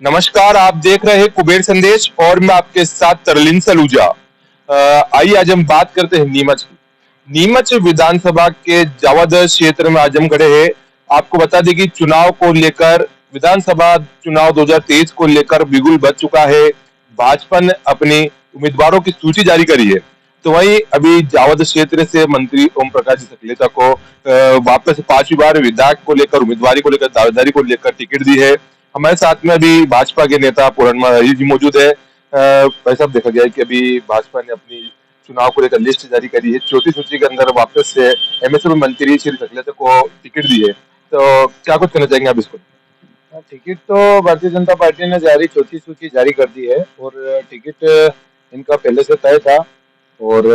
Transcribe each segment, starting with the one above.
नमस्कार, आप देख रहे हैं कुबेर संदेश और मैं आपके साथ तरलिन सलूजा। आइए आज हम बात करते हैं नीमच की। नीमच विधानसभा के जावादर क्षेत्र में आज हम खड़े हैं। आपको बता दें कि चुनाव को लेकर विधानसभा चुनाव 2023 को लेकर बिगुल बज चुका है। भाजपा ने अपनी उम्मीदवारों की सूची जारी करी है। तो वहीं अभी जावद क्षेत्र से मंत्री ओम प्रकाश जी सकलेचा को वापस 5वीं बार विधायक को लेकर उम्मीदवारी को लेकर दावेदारी को लेकर टिकट दी है। हमारे साथ में अभी भाजपा के नेता पूरनमा जी मौजूद है। भाई साहब, देखा गया है कि अभी भाजपा ने अपनी चुनाव को लेकर लिस्ट जारी करी है। छोटी सूची के अंदर वापस से एमएसएम मंत्री श्री सकलेचा को टिकट दी है। तो क्या कुछ कहना चाहेंगे आप इसको? टिकट तो भारतीय जनता पार्टी ने चौथी सूची जारी कर दी है और टिकट इनका पहले से तय था और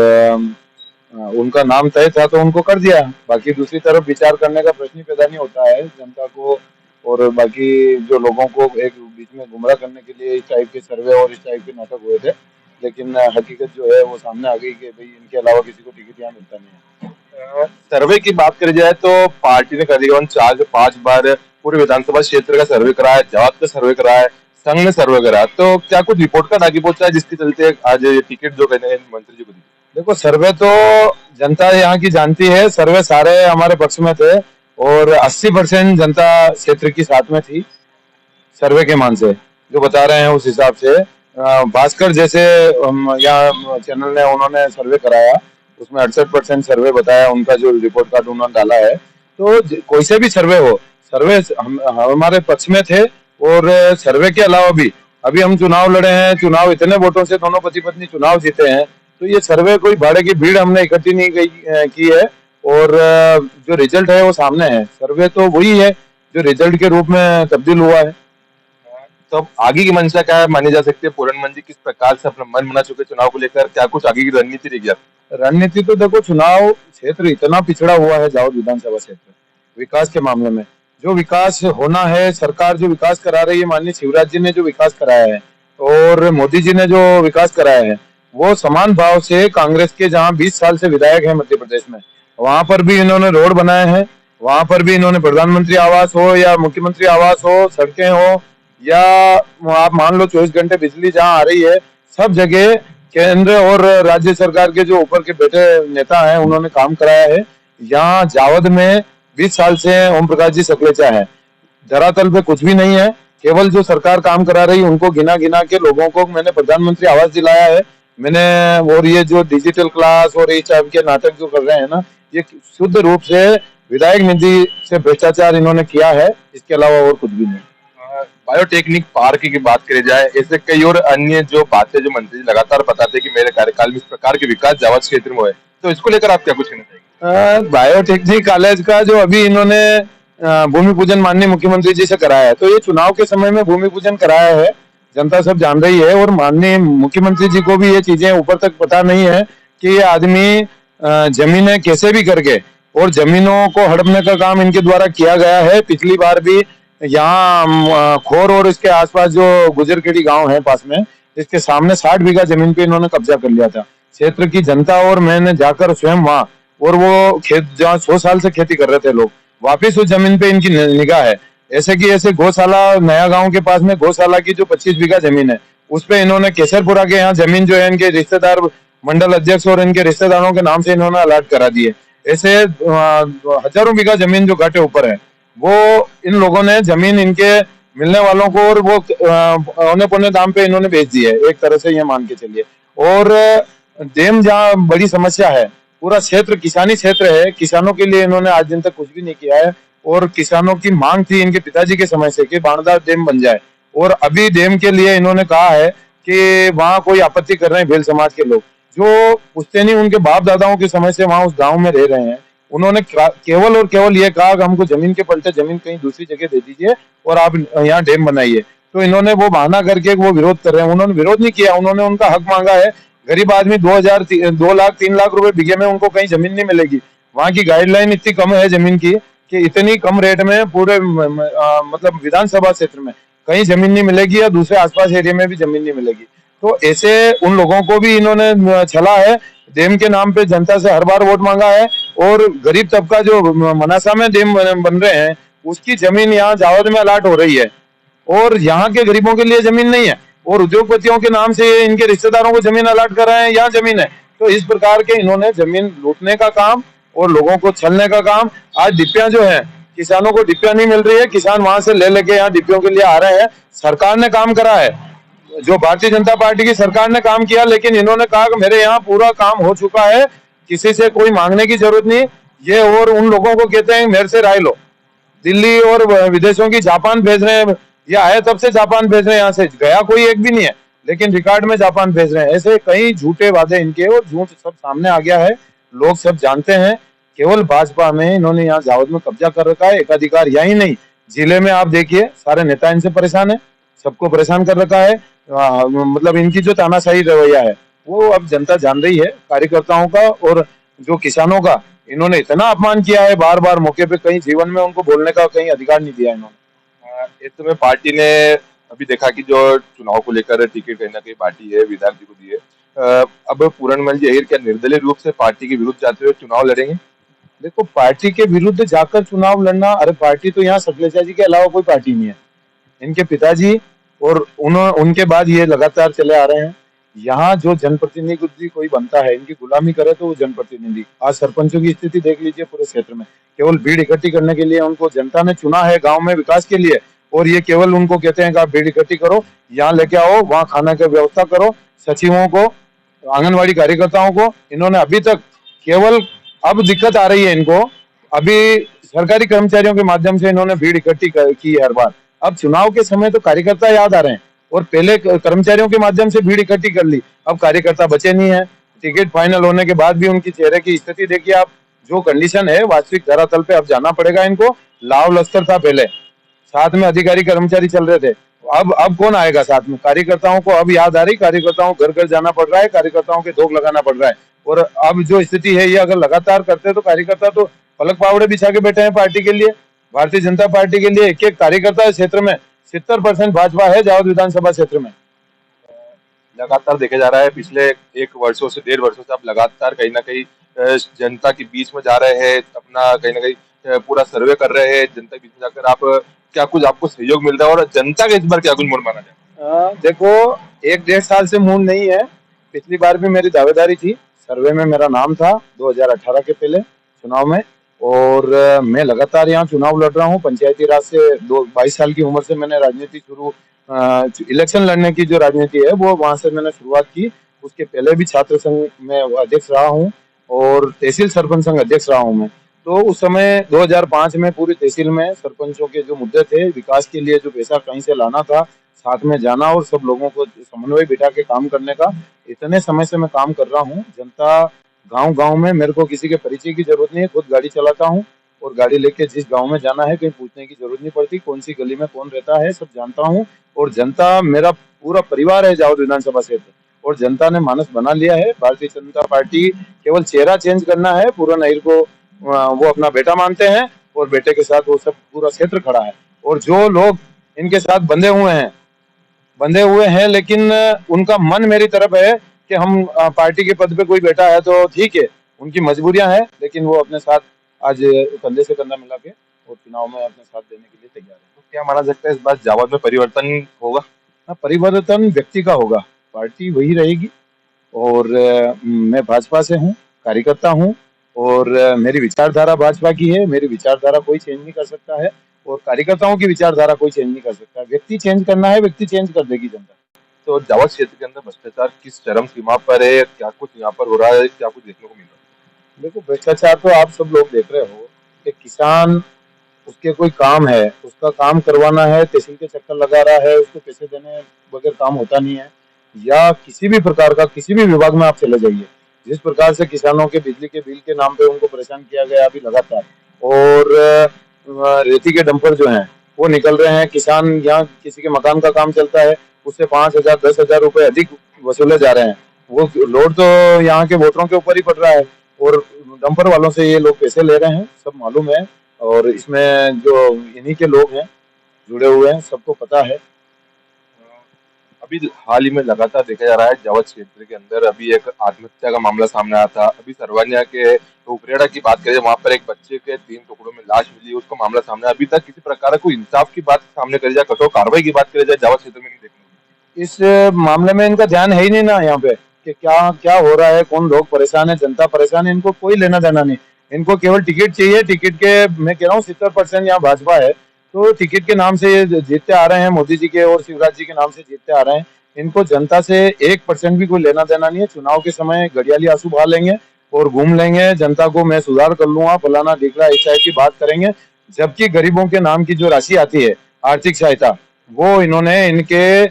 उनका नाम तय था तो उनको कर दिया। बाकी दूसरी तरफ विचार करने का प्रश्न ही पैदा नहीं होता है जनता को और बाकी जो लोगों को एक बीच में गुमराह करने के लिए इस टाइप के सर्वे और इस टाइप के नाटक हुए थे। लेकिन हकीकत जो है वो सामने आ गई कि भाई इनके अलावा किसी को टिकट यहाँ मिलता नहीं है। सर्वे की बात करी जाए तो पार्टी ने करीबन 4 से 5 बार पूरे विधानसभा क्षेत्र का सर्वे कराया, जवाब का सर्वे कराया, संघ ने सर्वे कराया। तो क्या कुछ रिपोर्ट का आगे पहुंचा है जिसके चलते आज ये टिकट जो कहने मंत्री जी को दी? देखो, सर्वे तो जनता यहाँ की जानती है। सर्वे सारे हमारे पक्ष में थे और 80% जनता क्षेत्र की साथ में थी। सर्वे के मान से जो बता रहे हैं उस हिसाब से भास्कर जैसे यहाँ चैनल ने उन्होंने सर्वे कराया, उसमें 68% सर्वे बताया। उनका जो रिपोर्ट कार्ड उन्होंने डाला है, तो कोई से भी सर्वे हो, सर्वे हमारे पक्ष में थे। और सर्वे के अलावा भी अभी हम चुनाव लड़े हैं, चुनाव इतने वोटों से दोनों पति पत्नी चुनाव जीते हैं, तो ये सर्वे कोई भाड़े की भीड़ हमने इकट्ठी नहीं की है। और जो रिजल्ट है वो सामने है। सर्वे तो वही है जो रिजल्ट के रूप में तब्दील हुआ है। तो आगे की मंशा क्या है मानी जा सकती है? पूरन जी किस प्रकार से अपना मन बना चुके चुनाव को लेकर, क्या कुछ आगे की रणनीति रहेगी? रणनीति तो देखो, चुनाव क्षेत्र इतना पिछड़ा हुआ है जावद विधानसभा क्षेत्र विकास के मामले में। जो विकास होना है, सरकार जो विकास करा रही है, माननीय शिवराज जी ने जो विकास कराया है और मोदी जी ने जो विकास कराया है, वो समान भाव से कांग्रेस के जहाँ 20 साल से विधायक है मध्य प्रदेश में, वहां पर भी इन्होंने रोड बनाए हैं, वहां पर भी इन्होंने प्रधानमंत्री आवास हो या मुख्यमंत्री आवास हो, सड़कें हो या आप मान लो 24 घंटे बिजली जहाँ आ रही है, सब जगह केंद्र और राज्य सरकार के जो ऊपर के बैठे नेता हैं उन्होंने काम कराया है। यहाँ जावद में 20 साल से ओम प्रकाश जी सकलेचा है। धरातल पे कुछ भी नहीं है, केवल जो सरकार काम करा रही उनको गिना गिना के लोगों को मैंने प्रधानमंत्री आवास दिलाया है मैंने। और ये जो डिजिटल क्लास और इस टाइप के नाटक जो कर रहे हैं ना, ये शुद्ध रूप से विधायक निधि से भ्रष्टाचार इन्होंने किया है, इसके अलावा और कुछ भी नहीं। बायोटेक्निक पार्क की बात करी जाए, ऐसे कई और अन्य जो बातें जो मंत्री लगातार बताते हैं कि मेरे कार्यकाल में इस प्रकार के विकास जावद क्षेत्र में हुए, तो इसको लेकर आप क्या कुछ कहना चाहेंगे? बायोटेक्निक कॉलेज का जो अभी इन्होंने भूमि पूजन माननीय मुख्यमंत्री जी से कराया है, तो ये चुनाव के समय में भूमि पूजन कराया है, जनता सब जान रही है। और माननीय मुख्यमंत्री जी को भी ये चीजें ऊपर तक पता नहीं है कि ये आदमी जमीनें कैसे भी करके और जमीनों को हड़पने का काम इनके द्वारा किया गया है। पिछली बार भी यहाँ खोर और इसके आसपास जो गुजरखेड़ी गांव है पास में, इसके सामने 60 बीघा जमीन पे इन्होंने कब्जा कर लिया था। क्षेत्र की जनता और मैंने जाकर स्वयं वहां, और वो खेत जहाँ 100 साल से खेती कर रहे थे लोग, वापिस उस जमीन पे इनकी निगाह है। ऐसे की ऐसे गौशाला नया गांव के पास में गौशाला की जो 25 बीघा जमीन है, उस पे इन्होंने केसरपुरा के यहाँ जमीन जो है इनके रिश्तेदार मंडल अध्यक्ष और इनके रिश्तेदारों के नाम से इन्होंने अलर्ट करा दिए। ऐसे हजारों बीघा जमीन जो घाटे ऊपर है, वो इन लोगों ने जमीन इनके मिलने वालों को और वो औने पौने दाम पे इन्होंने बेच दी है, एक तरह से ये मान के चलिए। और डेम जहाँ बड़ी समस्या है, पूरा क्षेत्र किसानी क्षेत्र है, किसानों के लिए इन्होंने आज दिन तक कुछ भी नहीं किया है। और किसानों की मांग थी इनके पिताजी के समय से कि बाणदार डैम बन जाए, और अभी डैम के लिए इन्होंने कहा है कि वहां कोई आपत्ति कर रहे हैं भेल समाज के लोग, जो पुश्तैनी उनके बाप दादाओं के समय से वहां उस गांव में रह रहे हैं। उन्होंने केवल और केवल ये कहा कि हमको जमीन के पलटे जमीन कहीं दूसरी जगह दे दीजिए और आप यहाँ डैम बनाइए। तो इन्होंने वो बहाना करके वो विरोध कर रहे हैं। उन्होंने विरोध नहीं किया, उन्होंने उनका हक मांगा है। गरीब आदमी 2 लाख 3 लाख रुपए बीघे में उनको कहीं जमीन नहीं मिलेगी। वहां की गाइडलाइन इतनी कम है जमीन की कि इतनी कम रेट में पूरे मतलब विधानसभा क्षेत्र में कहीं जमीन नहीं मिलेगी या दूसरे आसपास एरिया में भी जमीन नहीं मिलेगी। तो ऐसे उन लोगों को भी इन्होंने छला है, डैम के नाम पे जनता से हर बार वोट मांगा है। और गरीब तबका जो मनासा में डैम बन रहे हैं, उसकी जमीन यहाँ जावद में अलाट हो रही है और यहाँ के गरीबों के लिए जमीन नहीं है, और उद्योगपतियों के नाम से इनके रिश्तेदारों को जमीन अलाट कर रहे हैं, यहाँ जमीन है। तो इस प्रकार के इन्होंने जमीन लूटने का काम और लोगों को छलने का काम। आज डिप्पियां जो है, किसानों को डिप्पियां नहीं मिल रही है, किसान वहां से ले लेके यहाँ डिप्पियों के लिए आ रहे हैं। सरकार ने काम करा है, जो भारतीय जनता पार्टी की सरकार ने काम किया, लेकिन इन्होंने कहा कि मेरे यहाँ पूरा काम हो चुका है, किसी से कोई मांगने की जरूरत नहीं। ये और उन लोगों को कहते हैं मेरे से राय लो। दिल्ली और विदेशों की जापान भेज रहे हैं, ये आए तब से जापान भेज रहे हैं, यहाँ से गया कोई एक भी नहीं है, लेकिन रिकॉर्ड में जापान भेज रहे हैं। ऐसे कई झूठे वादे इनके, और झूठ सब सामने आ गया है, लोग सब जानते हैं। केवल भाजपा में इन्होंने यहाँ जावद में कब्जा कर रखा है, एकाधिकार यही नहीं, जिले में आप देखिए सारे नेता इनसे परेशान है, सबको परेशान कर रखा है। मतलब इनकी जो तानाशाही रवैया है वो अब जनता जान रही है। कार्यकर्ताओं का और जो किसानों का इन्होंने इतना अपमान किया है, बार बार मौके पे, कहीं जीवन में उनको बोलने का कहीं अधिकार नहीं दिया इन्होंने। इस समय पार्टी ने अभी देखा कि जो चुनाव को लेकर टिकट कहीं ना कहीं पार्टी है विधायक जी को दी है। अब पूरनमल जी अहिर क्या निर्दलीय रूप से पार्टी के विरुद्ध जाते हुए चुनाव लड़ेंगे? देखो, पार्टी के विरुद्ध जाकर चुनाव लड़ना, अरे पार्टी तो यहाँ शैलजा जी के अलावा कोई पार्टी नहीं है। इनके पिताजी और उनके बाद ये लगातार चले आ रहे हैं। यहाँ जो जनप्रतिनिधि कोई बनता है, इनकी गुलामी करे तो वो जनप्रतिनिधि। आज सरपंचों की स्थिति देख लीजिए पूरे क्षेत्र में, केवल भीड़ इकट्ठी करने के लिए उनको जनता ने चुना है, गांव में विकास के लिए, और ये केवल उनको कहते हैं कि आप भीड़ इकट्ठी करो, यहाँ लेके आओ, वहाँ खाना की व्यवस्था करो। सचिवों को, आंगनबाड़ी कार्यकर्ताओं को इन्होंने अभी तक केवल, अब दिक्कत आ रही है इनको, अभी सरकारी कर्मचारियों के माध्यम से इन्होंने भीड़ इकट्ठी की हर बार। अब चुनाव के समय तो कार्यकर्ता याद आ रहे हैं, और पहले कर्मचारियों के माध्यम से भीड़ इकट्ठी कर ली, अब कार्यकर्ता बचे नहीं है। टिकट फाइनल होने के बाद भी उनकी चेहरे की स्थिति देखिए आप, जो कंडीशन है वास्तविक धरातल पे अब जाना पड़ेगा इनको। लाव लश्कर था पहले, साथ में अधिकारी कर्मचारी चल रहे थे, अब कौन आएगा साथ में? कार्यकर्ताओं को अब याद आ रही, कार्यकर्ताओं को घर घर जाना पड़ रहा है, कार्यकर्ताओं के धोख लगाना पड़ रहा है। और अब जो स्थिति है, ये अगर लगातार करते तो कार्यकर्ता तो पलक पावड़े बिछा के बैठे हैं पार्टी के लिए, भारतीय जनता पार्टी के लिए। एक एक कार्यकर्ता क्षेत्र में 70% भाजपा है जावद विधानसभा क्षेत्र में। लगातार देखा जा रहा है पिछले 1 वर्षों से 1.5 वर्षों से आप लगातार कहीं ना कहीं जनता के बीच में जा रहे हैं, अपना कहीं ना कहीं पूरा सर्वे कर रहे हैं, जनता के बीच में जाकर आप क्या कुछ आपको सहयोग मिल रहा है, और जनता के इस बार क्या कुछ मूड माना जाए? देखो, 1-1.5 साल से मूड नहीं है। पिछली बार भी मेरी दावेदारी थी, सर्वे में मेरा नाम था 2018 के पहले चुनाव में, और मैं लगातार यहाँ चुनाव लड़ रहा हूँ। पंचायती राज से 22 साल की उम्र से मैंने राजनीति शुरू, इलेक्शन लड़ने की जो राजनीति है वो वहां से मैंने शुरुआत की। उसके पहले भी छात्र संघ में अध्यक्ष रहा हूँ, और तहसील सरपंच संघ अध्यक्ष रहा हूँ मैं। तो उस समय 2005 में पूरी तहसील में सरपंचों के जो मुद्दे थे, विकास के लिए जो पैसा कहीं से लाना था, साथ में जाना और सब लोगों को समन्वय बिठा के काम करने का, इतने समय से मैं काम कर रहा हूँ। जनता गांव गांव में, मेरे को किसी के परिचय की जरूरत नहीं है, खुद गाड़ी चलाता हूँ, और गाड़ी लेके जिस गांव में जाना है कहीं पूछने की जरूरत नहीं पड़ती, कौन सी गली में कौन रहता है सब जानता हूँ। और जनता मेरा पूरा परिवार है जावद विधानसभा क्षेत्र, और जनता ने मानस बना लिया है। भारतीय जनता पार्टी केवल चेहरा चेंज करना है, पूरन अहिर को वो अपना बेटा मानते हैं, और बेटे के साथ वो सब पूरा क्षेत्र खड़ा है। और जो लोग इनके साथ बंधे हुए हैं, लेकिन उनका मन मेरी तरफ है कि हम पार्टी के पद पे कोई बैठा है तो ठीक है, उनकी मजबूरियां हैं, लेकिन वो अपने साथ आज कंधे से कंधा मिला के और चुनाव में अपने साथ देने के लिए तैयार है। तो क्या माना सकता है इस बार जावद में परिवर्तन होगा? परिवर्तन व्यक्ति का होगा, पार्टी वही रहेगी। और मैं भाजपा से हूँ, कार्यकर्ता हूँ, और मेरी विचारधारा भाजपा की है। मेरी विचारधारा कोई चेंज नहीं कर सकता है, और कार्यकर्ताओं की विचारधारा कोई चेंज नहीं कर सकता। व्यक्ति चेंज करना है, व्यक्ति चेंज कर देगी जनता। तो जावद क्षेत्र के अंदर भ्रष्टाचार किस चरम सीमा पर है, क्या कुछ यहाँ पर हो रहा है, क्या कुछ देखने को मिल रहा है? देखो, भ्रष्टाचार तो आप सब लोग देख रहे हो कि किसान, उसके कोई काम है, उसका काम करवाना है, तहसील के चक्कर लगा रहा है, उसको पैसे देने बगैर काम होता नहीं है। या किसी भी प्रकार का, किसी भी विभाग में आप चले जाइए, जिस प्रकार से किसानों के बिजली के बिल के नाम पे उनको परेशान किया गया अभी लगातार, और रेती के डंपर जो हैं वो निकल रहे हैं। किसान, यहाँ किसी के मकान का काम चलता है, उससे 5,000 10,000 रुपए अधिक वसूले जा रहे हैं। वो लोड तो यहाँ के वोटरों के ऊपर ही पड़ रहा है, और डंपर वालों से ये लोग पैसे ले रहे हैं, सब मालूम है। और इसमें जो इन्हीं के लोग हैं जुड़े हुए हैं, सबको पता है। अभी हाल ही में लगातार देखा जा रहा है जावद क्षेत्र के अंदर अभी एक आत्महत्या का मामला सामने आया था। अभी सरवानिया के उपरेड़ा की बात करें, वहां पर एक बच्चे के 3 टुकड़ों में लाश मिली, उसका मामला सामने आया। अभी तक किसी प्रकार का कोई इंसाफ की बात सामने करी जाए, कठोर कार्रवाई की बात करी जाए, जावद क्षेत्र में नहीं देखने को इस मामले में इनका ध्यान है ही नहीं ना यहाँ पे कि क्या क्या हो रहा है, कौन लोग परेशान है, जनता परेशान है, इनको कोई लेना देना नहीं। इनको केवल टिकट चाहिए। टिकट के मैं कह रहा हूँ 70% यहाँ भाजपा है, तो टिकट के नाम से ये जीतते आ रहे हैं, मोदी जी के और शिवराज जी के नाम से जीतते आ रहे हैं। इनको जनता से 1% भी कोई लेना देना नहीं है। चुनाव के समय घड़ियाली आंसू बहा लेंगे और घूम लेंगे, जनता को मैं सुधार कर लूंगा, फलाना ढिकला इस टाइप की बात करेंगे। जबकि गरीबों के नाम की जो राशि आती है, आर्थिक सहायता, वो इन्होंने इनके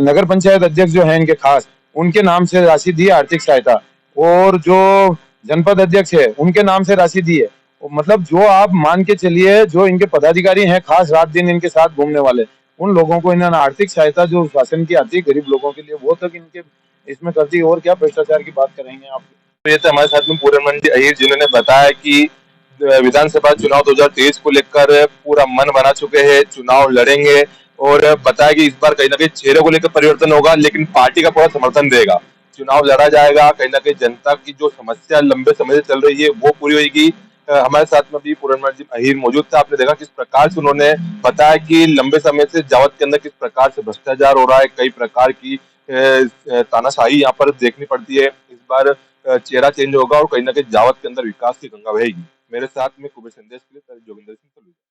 नगर पंचायत अध्यक्ष जो है इनके खास, उनके नाम से राशि दी है आर्थिक सहायता, और जो जनपद अध्यक्ष है उनके नाम से राशि दी है। मतलब जो आप मान के चलिए, जो इनके पदाधिकारी हैं खास रात दिन इनके साथ घूमने वाले, उन लोगों को इन्होंने आर्थिक सहायता जो शासन की आती है गरीब लोगों के लिए, वो तक इनके इसमें कर दी। और क्या भ्रष्टाचार की बात करेंगे आप? तो ये तो हमारे साथ में पूरन जी अहीर जिन्होंने बताया कि विधानसभा चुनाव 2023 को लेकर पूरा मन बना चुके हैं, चुनाव लड़ेंगे, और बताया कि इस बार कहीं ना कहीं चेहरे को लेकर परिवर्तन होगा, लेकिन पार्टी का पूरा समर्थन देगा। चुनाव लड़ा जाएगा, कहीं ना कहीं जनता की जो समस्या लंबे समय से चल रही है वो पूरी होगी। हमारे साथ में भी पूरन जी अहीर मौजूद था। आपने देखा किस प्रकार से उन्होंने बताया कि लंबे समय से जावद के अंदर किस प्रकार से भ्रष्टाचार हो रहा है, कई प्रकार की तानाशाही यहाँ पर देखनी पड़ती है। इस बार चेहरा चेंज होगा और कहीं ना कहीं जावद के अंदर विकास की गंगा बहेगी। मेरे साथ में कुबेर संदेश के लिए जोगिंदर सिंह।